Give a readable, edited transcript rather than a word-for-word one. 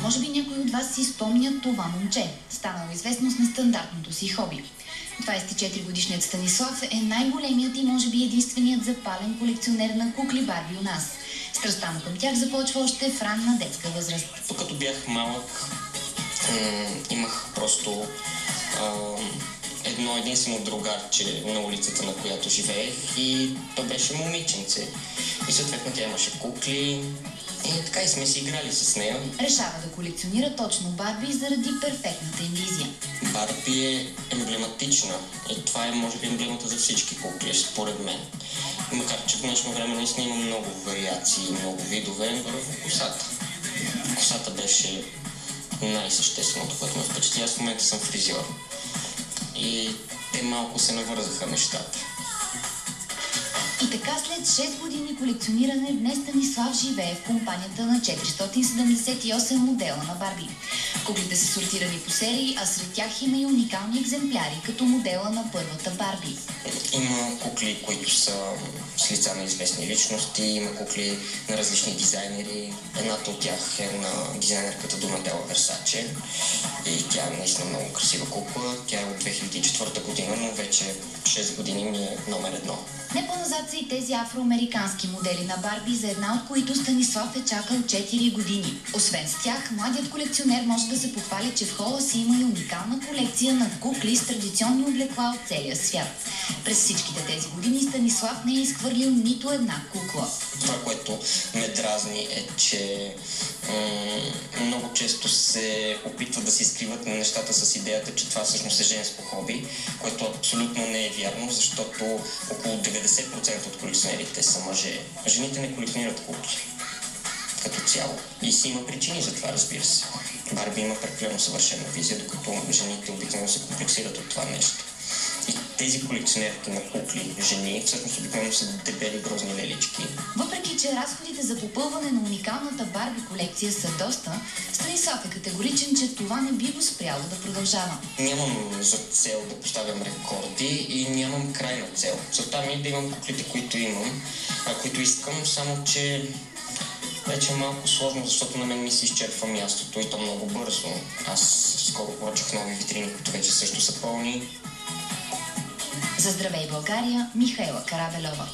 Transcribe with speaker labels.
Speaker 1: Може би някои от вас си спомнят това момче, станало известно с нестандартното си хоби. 24-годишният Станислав е най-големият и може би единственият запален колекционер на кукли Барби у нас. Страстта му към тях започва още в ранна детска възраст.
Speaker 2: Като бях малък, имах просто едно единствено другарче на улицата, на която живеех, и то беше момиченце. И съответно тя имаше кукли и така и сме си играли с нея.
Speaker 1: Решава да колекционира точно Барби заради перфектната им визия.
Speaker 2: Барби е емблематична и това е може би емблемата за всички кукли, според мен. Макар че в днешно време наистина има много вариации, много видове, върху косата. Косата беше най-същественото, което ме впечатли. Аз в момента съм фризьор и те малко се навързаха нещата.
Speaker 1: И така след 6 години колекциониране днес Станислав живее в компанията на 478 модела на Барби. Куклите са сортирани по серии, а сред тях има и уникални екземпляри, като модела на първата Барби.
Speaker 2: Има кукли, които са с лица на известни личности, има кукли на различни дизайнери. Едната от тях е на дизайнерката Донателла Версаче и тя е наистина много красива кукла. Тя е от 2004 година, но вече 6 години ми е номер 1.
Speaker 1: Не по-назад са и тези афроамерикански модели на Барби, за една от които Станислав е чакал 4 години. Освен с тях, младият колекционер може да се похвали, че в хола си има и уникална колекция на кукли с традиционни облекла от целия свят. През всичките тези години Станислав не е изхвърлил нито една кукла.
Speaker 2: Това, което ме дразни, е, че много често се опитват да се изкриват на нещата с идеята, че това всъщност е женско хоби, което абсолютно не е вярно, защото около 90% от колекционерите са мъже. Жените не колекционират кукли като цяло. И си има причини за това, разбира се. Барби има прекалено съвършена визия, докато жените обикновено се комплексират от това нещо. И тези колекционерки на кукли, жени, всъщност обикновено са дебели грозни лелички.
Speaker 1: Въпреки че разходите за попълване на уникалната Барби колекция са доста, Станислав е категоричен, че това не би го спряло да продължава.
Speaker 2: Нямам за цел да поставям рекорди и нямам крайна цел. Целта ми е да имам куклите, които имам, които искам, само че вече е малко сложно, защото на мен ми се изчерпва мястото и то много бързо. Аз скоро поръчах нови витрини, които вече също са пълни.
Speaker 1: За Здравей България, Михаела Каравелова.